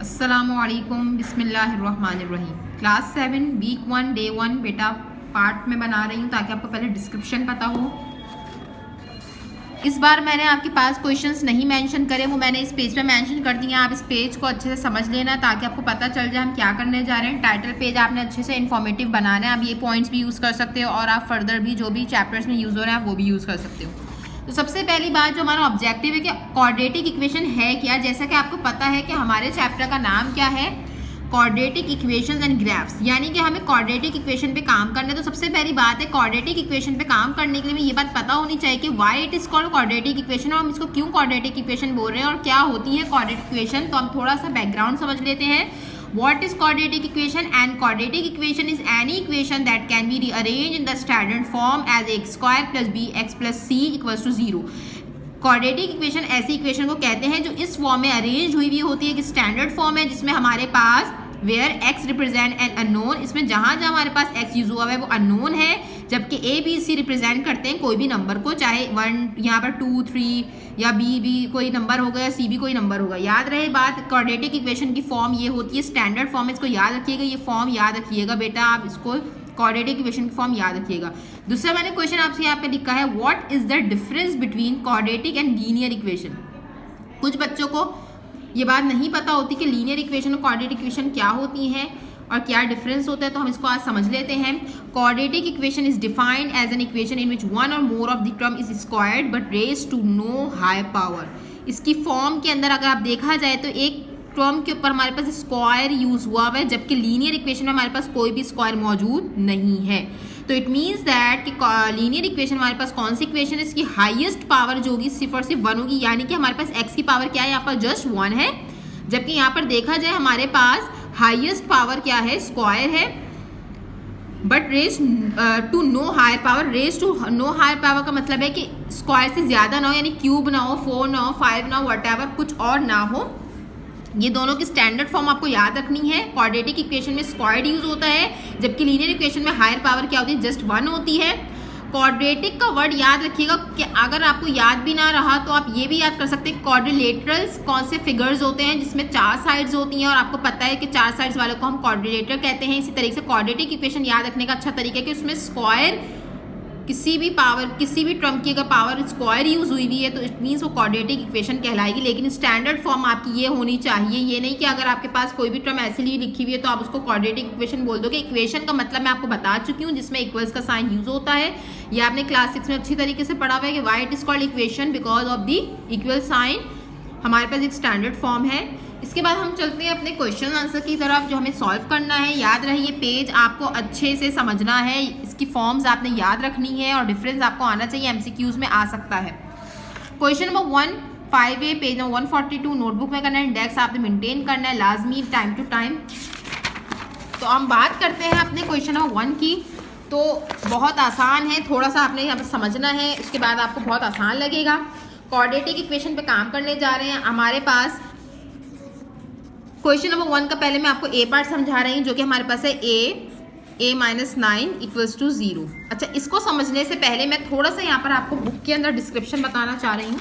अस्सलामुअलैकुम बिस्मिल्लाहिर्रहमानिर्रहीम। Class 7 week 1 day 1 बेटा पार्ट में बना रही हूँ ताकि आपको पहले डिस्क्रिप्शन पता हो। इस बार मैंने आपके पास क्वेश्चंस नहीं मेंशन करे, वो मैंने इस पेज पे मेंशन कर दिए। आप इस पेज को अच्छे से समझ लेना ताकि आपको पता चल जाए हम क्या करने जा रहे हैं। टाइटल पेज आपने अच्छे से इन्फॉर्मेटिव बनाना है। आप ये पॉइंट्स भी यूज़ कर सकते हो और आप फर्दर भी जो भी चैप्टर्स में यूज़ हो रहे हैं आप वो भी यूज़ कर सकते हो। तो सबसे पहली बात जो हमारा ऑब्जेक्टिव है कि क्वाड्रेटिक इक्वेशन है क्या। जैसा कि आपको पता है कि हमारे चैप्टर का नाम क्या है, क्वाड्रेटिक इक्वेशंस एंड ग्राफ्स, यानी कि हमें क्वाड्रेटिक इक्वेशन पे काम करना है। तो सबसे पहली बात है क्वाड्रेटिक इक्वेशन पे काम करने के लिए हमें ये बात पता होनी चाहिए कि why it is called quadratic equation और हम इसको क्यों क्वाड्रेटिक इक्वेशन बोल रहे हैं और क्या होती है क्वाड्रेटिक इक्वेशन। तो हम थोड़ा सा बैकग्राउंड समझ लेते हैं। What is quadratic equation? And quadratic equation is any equation that can be rearranged in the standard form as x square plus bx plus c equals to 0. Quadratic equation ऐसी equation को कहते हैं जो इस form में arrange हुई होती है कि स्टैंडर्ड फॉर्म है जिसमें हमारे पास where x represent an unknown, इसमें जहाँ जहाँ हमारे पास एक्स यूज हुआ है वो अननोन है, जबकि ए बी सी रिप्रेजेंट करते हैं कोई भी नंबर को, चाहे 1 यहाँ पर 2 3 या बी कोई नंबर होगा या सी भी कोई नंबर होगा। याद रहे बात, क्वाड्रेटिक इक्वेशन की फॉर्म ये होती है स्टैंडर्ड फॉर्म, इसको याद रखिएगा, ये फॉर्म याद रखिएगा बेटा, आप इसको क्वाड्रेटिक इक्वेशन की फॉर्म याद रखिएगा। दूसरा मैंने क्वेश्चन आपसे यहाँ पे लिखा है what is the difference between quadratic and linear equation. कुछ बच्चों को ये बात नहीं पता होती कि लीनियर इक्वेशन और क्वाड्रेटिक इक्वेशन क्या होती हैं और क्या डिफरेंस होता है, तो हम इसको आज समझ लेते हैं। Quadratic equation is defined as an equation in which one or more of the term is squared but raised to no high power. इसकी फॉर्म के अंदर अगर आप देखा जाए तो एक टर्म के ऊपर हमारे पास स्क्वायर यूज हुआ है, जबकि लीनियर इक्वेशन में हमारे पास कोई भी स्क्वायर मौजूद नहीं है। तो इट मीन्स दैट कि लीनियर इक्वेशन हमारे पास कौन सी इक्वेशन है, इसकी हाईएस्ट पावर जो होगी सिर्फ और सिर्फ 1 होगी, यानी कि हमारे पास x की पावर क्या है, यहाँ पर जस्ट 1 है, जबकि यहाँ पर देखा जाए हमारे पास हाईएस्ट पावर क्या है, स्क्वायर है, but raise to no higher power. Raise to no higher power का मतलब है कि स्क्वायर से ज्यादा ना हो, यानी क्यूब ना हो, 4 ना हो, 5 ना हो, व्हाटएवर कुछ और ना हो। ये दोनों की स्टैंडर्ड फॉर्म आपको याद रखनी है। क्वाड्रेटिक इक्वेशन में स्क्वायर्ड यूज होता है, जबकि लीनियर इक्वेशन में हायर पावर क्या होती है, जस्ट 1 होती है। क्वाड्रेटिक का वर्ड याद रखिएगा कि अगर आपको याद भी ना रहा तो आप ये भी याद कर सकते हैं क्वाड्रिलेटरल्स कौन से फिगर्स होते हैं जिसमें 4 साइड्स होती हैं और आपको पता है कि 4 साइड्स वाले को हम क्वाड्रिलेटर कहते हैं। इसी तरीके से क्वाड्रेटिक इक्वेशन याद रखने का अच्छा तरीका है कि उसमें स्क्वायर किसी भी टर्म की अगर पावर स्क्वायर यूज हुई है तो इट मीन्स वो क्वाड्रेटिक इक्वेशन कहलाएगी। लेकिन स्टैंडर्ड फॉर्म आपकी ये होनी चाहिए, ये नहीं कि अगर आपके पास कोई भी टर्म ऐसे लिए लिखी हुई है तो आप उसको क्वाड्रेटिक इक्वेशन बोल दोगे। इक्वेशन का मतलब मैं आपको बता चुकी हूँ जिसमें इक्वल्स का साइन यूज होता है। ये आपने क्लास 6 में अच्छी तरीके से पढ़ा हुआ है कि why it is called equation because of the equal sign. हमारे पास एक स्टैंडर्ड फॉर्म है। इसके बाद हम चलते हैं अपने क्वेश्चन आंसर की तरफ जो हमें सॉल्व करना है। याद रहे ये पेज आपको अच्छे से समझना है, इसकी फॉर्म्स आपने याद रखनी है और डिफरेंस आपको आना चाहिए, एमसीक्यूज में आ सकता है। Question number 1 5A page number 142 notebook में करना है, इंडेक्स आपने मेंटेन करना है लाजमी टाइम टू टाइम। तो हम बात करते हैं अपने क्वेश्चन नंबर 1 की। तो बहुत आसान है, थोड़ा सा आपने यहाँ पर समझना है, उसके बाद आपको बहुत आसान लगेगा। क्वाड्रेटिक इक्वेशन पे काम करने जा रहे हैं। हमारे पास क्वेश्चन नंबर 1 का पहले मैं आपको ए पार्ट समझा रही हूँ जो कि हमारे पास है a माइनस 9 इक्वल्स टू 0। अच्छा, इसको समझने से पहले मैं थोड़ा सा यहाँ पर आपको बुक के अंदर डिस्क्रिप्शन बताना चाह रही हूँ।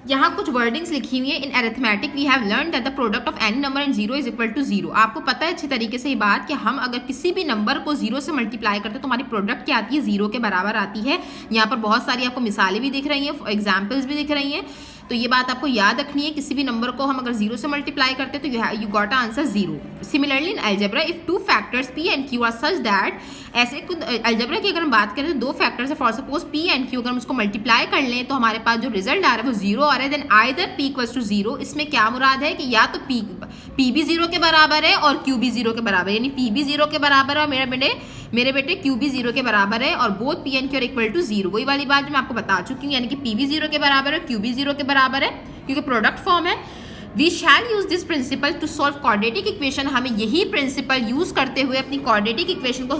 यहाँ कुछ वर्डिंग्स लिखी हुई है। In arithmetic we have learn that the product of any number and 0 is equal to 0। आपको पता है अच्छी तरीके से ये बात कि हम अगर किसी भी नंबर को 0 से मल्टीप्लाई करते हैं तो हमारी प्रोडक्ट क्या आती है, 0 के बराबर आती है। यहाँ पर बहुत सारी आपको मिसालें भी दिख रही हैं, एग्जाम्पल्स भी दिख रही हैं। तो ये बात आपको याद रखनी है, किसी भी नंबर को हम अगर 0 से मल्टीप्लाई करते हैं तो you got answer 0। Similarly in algebra if 2 factors p and q are such that, ऐसे कुछ अलजेब्रा की अगर हम बात करें तो 2 फैक्टर्स है, for suppose p and q, अगर हम उसको मल्टीप्लाई कर लें तो हमारे पास जो रिजल्ट आ रहा है वो 0 आ रहा है। Then either p equals to 0। इसमें क्या मुराद है कि या तो p भी 0 के बराबर है और q भी 0 के बराबर है, यानी p भी 0 के बराबर है और मेरे बेटे q भी 0 के बराबर है और both p and q are equal to 0। वही वाली बात जो मैं आपको बता चुकी हूँ, यानी कि p भी 0 के बराबर है, q भी 0 के बराबर है, क्योंकि प्रोडक्ट फॉर्म है। We shall use this principle to solve quadratic equation. हमें यही प्रिंसिपल यूज करते हुए अपनी क्वाड्रेटिक इक्वेशन को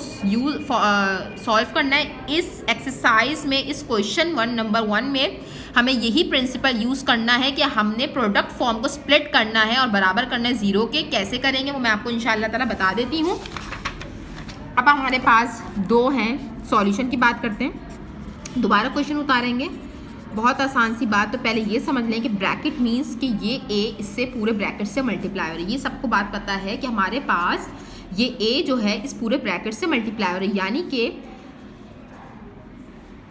सॉल्व करना है। इस एक्सरसाइज में, इस क्वेश्चन नंबर 1 में हमें यही प्रिंसिपल यूज करना है कि हमने प्रोडक्ट फॉर्म को स्प्लिट करना है और बराबर करना है 0 के। कैसे करेंगे वो मैं आपको इंशाल्लाह ताला बता देती हूँ। अब हमारे पास 2 हैं, सॉल्यूशन की बात करते हैं। दोबारा क्वेश्चन उतारेंगे। बहुत आसान सी बात। तो पहले ये समझ लें कि ब्रैकेट मीन्स कि ये ए इससे पूरे ब्रैकेट से मल्टीप्लाई हो रही है। ये सबको बात पता है कि हमारे पास ये ए जो है इस पूरे ब्रैकेट से मल्टीप्लाई हो रही है, यानी कि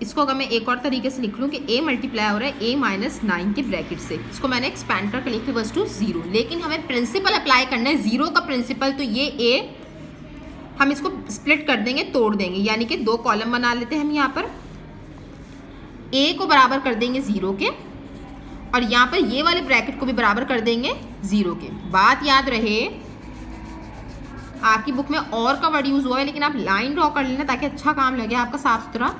इसको अगर मैं एक और तरीके से लिख लूँ कि ए मल्टीप्लाई हो रहा है ए माइनस 9 के ब्रैकेट से, इसको मैंने एक्सपैंड करके लिख लिया बस टू 0। लेकिन हमें प्रिंसिपल अप्लाई करना है 0 का प्रिंसिपल। तो ये ए हम इसको स्प्लिट कर देंगे, तोड़ देंगे, यानी कि 2 कॉलम बना लेते हैं हम यहाँ पर। ए को बराबर कर देंगे 0 के और यहाँ पर ये वाले ब्रैकेट को भी बराबर कर देंगे 0 के। बात याद रहे, आपकी बुक में और का वर्ड यूज हुआ है लेकिन आप लाइन ड्रॉ कर लेना ताकि अच्छा काम लगे आपका साफ सुथरा।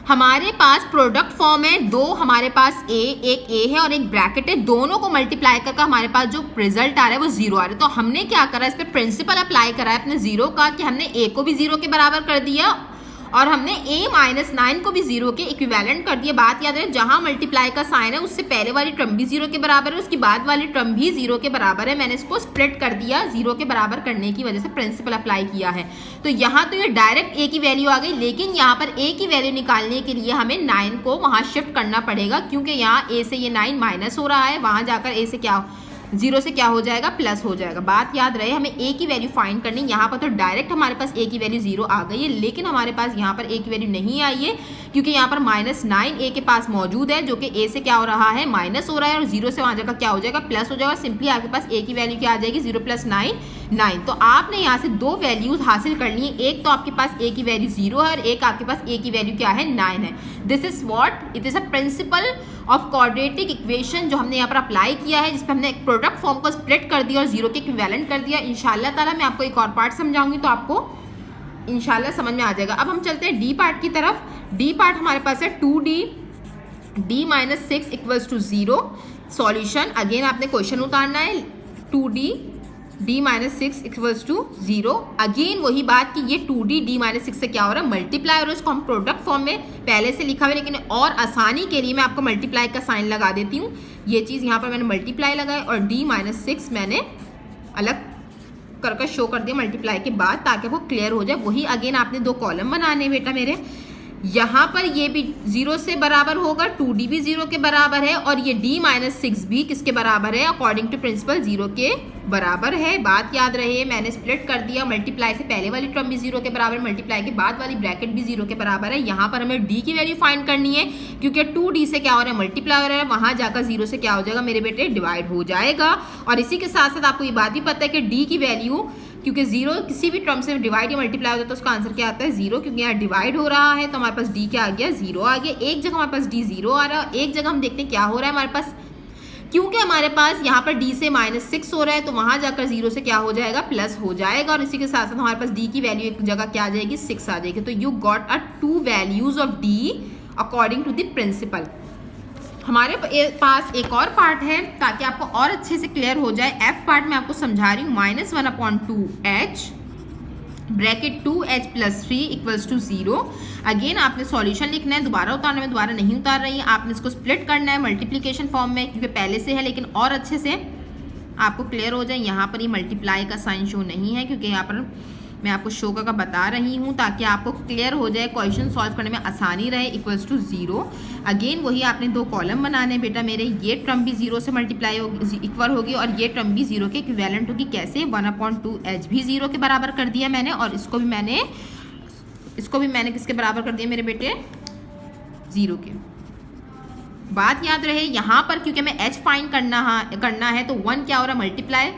हमारे पास प्रोडक्ट फॉर्म है, 2 हमारे पास एक ए है और एक ब्रैकेट है, दोनों को मल्टीप्लाई करके हमारे पास जो रिजल्ट आ रहा है वो 0 आ रहा है। तो हमने क्या करा, इस पर प्रिंसिपल अप्लाई करा है अपने 0 का कि हमने ए को भी 0 के बराबर कर दिया और हमने a माइनस 9 को भी 0 के इक्विवेलेंट कर दिया। बात याद है, जहां मल्टीप्लाई का साइन है उससे पहले वाली टर्म भी 0 के बराबर है, उसकी बाद वाली टर्म भी 0 के बराबर है। मैंने इसको स्प्लिट कर दिया 0 के बराबर करने की वजह से प्रिंसिपल अप्लाई किया है। तो यहाँ तो ये डायरेक्ट a की वैल्यू आ गई, लेकिन यहाँ पर a की वैल्यू निकालने के लिए हमें 9 को वहाँ शिफ्ट करना पड़ेगा, क्योंकि यहाँ a से ये 9 माइनस हो रहा है, वहाँ जाकर a से क्या 0 से क्या हो जाएगा, प्लस हो जाएगा। बात याद रहे, हमें a की वैल्यू फाइंड करनी। यहाँ पर तो डायरेक्ट हमारे पास a की वैल्यू 0 आ गई है, लेकिन हमारे पास यहाँ पर a की वैल्यू नहीं आई है, क्योंकि यहाँ पर माइनस 9 a के पास मौजूद है, जो कि a से क्या हो रहा है, माइनस हो रहा है, और 0 से वहाँ जाकर क्या हो जाएगा, प्लस हो जाएगा। सिंपली आपके पास a की वैल्यू क्या आ जाएगी, 0 + 9 9। तो आपने यहाँ से 2 वैल्यूज हासिल करनी है, एक तो आपके पास a की वैल्यू 0 है और एक आपके पास a की वैल्यू क्या है, 9 है। This is what it is a principle of quadratic equation जो हमने यहाँ पर अप्लाई किया है, जिसपे हमने एक प्रोडक्ट फॉर्म को स्प्लिट कर दिया और 0 के इक्विवेलेंट कर दिया। इंशाल्लाह ताला मैं आपको एक और पार्ट समझाऊंगी तो आपको इंशाल्लाह समझ में आ जाएगा। अब हम चलते हैं डी पार्ट की तरफ। डी पार्ट हमारे पास है 2d d minus 6 equals to 0। Solution again आपने क्वेश्चन उतारना है, 2d d minus 6 equals to 0। Again वही बात कि ये 2d d माइनस 6 से क्या हो रहा है, मल्टीप्लाई हो रहा है। इसको हम प्रोडक्ट फॉर्म में पहले से लिखा हुआ है, लेकिन और आसानी के लिए मैं आपको मल्टीप्लाई का साइन लगा देती हूँ। ये चीज़ यहाँ पर मैंने मल्टीप्लाई लगाई और d माइनस 6 मैंने अलग करके शो कर दिया मल्टीप्लाई के बाद, ताकि वो क्लियर हो जाए। वही अगेन आपने 2 कॉलम बनाने बेटा मेरे। यहाँ पर ये भी 0 से बराबर होगा, 2d भी 0 के बराबर है और ये d माइनस 6 भी किसके बराबर है, अकॉर्डिंग टू प्रिंसिपल 0 के बराबर है। बात याद रहे, मैंने स्प्लिट कर दिया, मल्टीप्लाई से पहले वाली टर्म भी 0 के बराबर, मल्टीप्लाई के बाद वाली ब्रैकेट भी 0 के बराबर है। यहाँ पर हमें d की वैल्यू फाइंड करनी है, क्योंकि 2d से क्या हो रहा है, मल्टीप्लाई हो रहा है, वहाँ जाकर 0 से क्या हो जाएगा मेरे बेटे, डिवाइड हो जाएगा। और इसी के साथ साथ आपको ये बात भी पता है कि d की वैल्यू, क्योंकि 0 किसी भी टर्म से डिवाइड या मल्टीप्लाई होता है तो उसका आंसर क्या आता है, 0, क्योंकि यहाँ डिवाइड हो रहा है तो हमारे पास d क्या आ गया, 0 आ गया। एक जगह हमारे पास d 0 आ रहा है, एक जगह हम देखते हैं क्या हो रहा है हमारे पास, क्योंकि हमारे पास यहाँ पर d से माइनस 6 हो रहा है तो वहाँ जाकर 0 से क्या हो जाएगा, प्लस हो जाएगा। और इसी के साथ साथ हमारे पास d की वैल्यू एक जगह क्या आ जाएगी, 6 आ जाएगी। तो you got a 2 values of d according to the principle. हमारे पास एक और पार्ट है ताकि आपको और अच्छे से क्लियर हो जाए। एफ पार्ट में आपको समझा रही हूँ, -1/2h bracket 2h + 3 equals to 0। Again आपने सॉल्यूशन लिखना है, दोबारा उतारना, में दोबारा नहीं उतार रही है, आपने इसको स्प्लिट करना है मल्टीप्लिकेशन फॉर्म में, क्योंकि पहले से है लेकिन और अच्छे से आपको क्लियर हो जाए। यहाँ पर ये मल्टीप्लाई का साइन शो नहीं है, क्योंकि यहाँ पर मैं आपको शो का बता रही हूँ ताकि आपको क्लियर हो जाए, क्वेश्चन सॉल्व करने में आसानी रहे। Equals to 0। अगेन वही आपने 2 कॉलम बनाने बेटा मेरे, ये टर्म भी 0 से मल्टीप्लाई होगी, इक्वल होगी, और ये टर्म भी 0 के इक्विवेलेंट होगी। कैसे, 1/2h भी 0 के बराबर कर दिया मैंने, और इसको भी मैंने किसके बराबर कर दिया मेरे बेटे, 0 के। बात याद रहे, यहाँ पर क्योंकि हमें h फाइंड करना है तो 1 क्या हो रहा है, मल्टीप्लाई,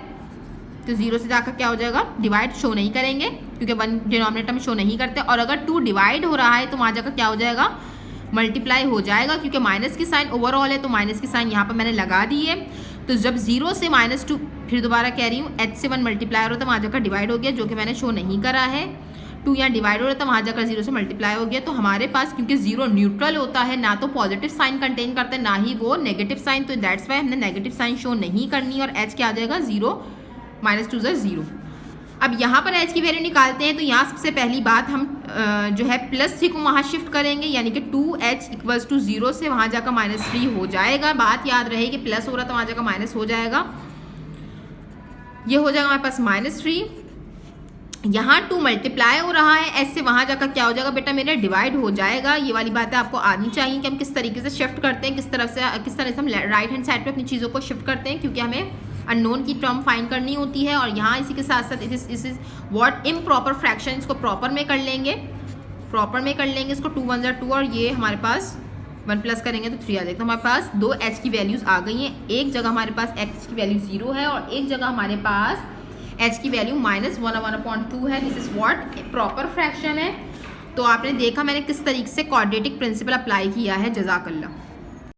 तो 0 से जाकर क्या हो जाएगा, डिवाइड शो नहीं करेंगे, क्योंकि 1 डिनोमिनेटर में शो नहीं करते। और अगर 2 डिवाइड हो रहा है तो वहाँ जाकर क्या हो जाएगा, मल्टीप्लाई हो जाएगा, क्योंकि माइनस की साइन ओवरऑल है तो माइनस की साइन यहाँ पर मैंने लगा दी है। तो जब 0 से -2, फिर दोबारा कह रही हूँ, h से 1 मल्टीप्लाई हो रहा था, वहाँ जाकर डिवाइड हो गया, जो कि मैंने शो नहीं करा है। 2 यहाँ डिवाइड हो रहा था, वहाँ जाकर 0 से मल्टीप्लाई हो गया। तो हमारे पास क्योंकि 0 न्यूट्रल होता है, ना तो पॉजिटिव साइन कंटेन करता है ना ही वो नेगेटिव साइन, तो दैट्स वाई हमने नेगेटिव साइन शो नहीं करनी, और h क्या आ जाएगा, 0 -2 = 0। अब यहाँ पर h की वैल्यू निकालते हैं, तो यहाँ सबसे पहली बात हम जो है +3 को वहाँ शिफ्ट करेंगे, यानी कि 2h इक्वल्स टू 0 से वहाँ जाकर -3 हो जाएगा। बात याद रहे कि प्लस हो रहा तो वहाँ जाकर माइनस हो जाएगा, ये हो जाएगा हमारे पास -3। यहाँ 2 मल्टीप्लाई हो रहा है, एस से वहाँ जाकर क्या हो जाएगा बेटा मेरा डिवाइड हो जाएगा। ये वाली बातें आपको आनी चाहिए कि हम किस तरीके से शिफ्ट करते हैं, किस तरह से हम राइट हैंड साइड पे अपनी चीज़ों को शिफ्ट करते हैं, क्योंकि हमें अननोन की टर्म फाइंड करनी होती है। और यहाँ इसी के साथ साथ इस इज व्हाट इम्प्रॉपर फ्रैक्शन, इसको प्रॉपर में कर लेंगे, इसको 2 1 2 और ये हमारे पास 1 प्लस करेंगे तो 3 आ जाएगा। तो हमारे पास 2 h की वैल्यूज़ आ गई हैं। एक जगह हमारे पास x की वैल्यू 0 है और एक जगह हमारे पास h की वैल्यू -1/2 है। This is what proper fraction है। तो आपने देखा मैंने किस तरीके से क्वाड्रेटिक प्रिंसिपल अप्लाई किया है। जज़ाकल्लाह।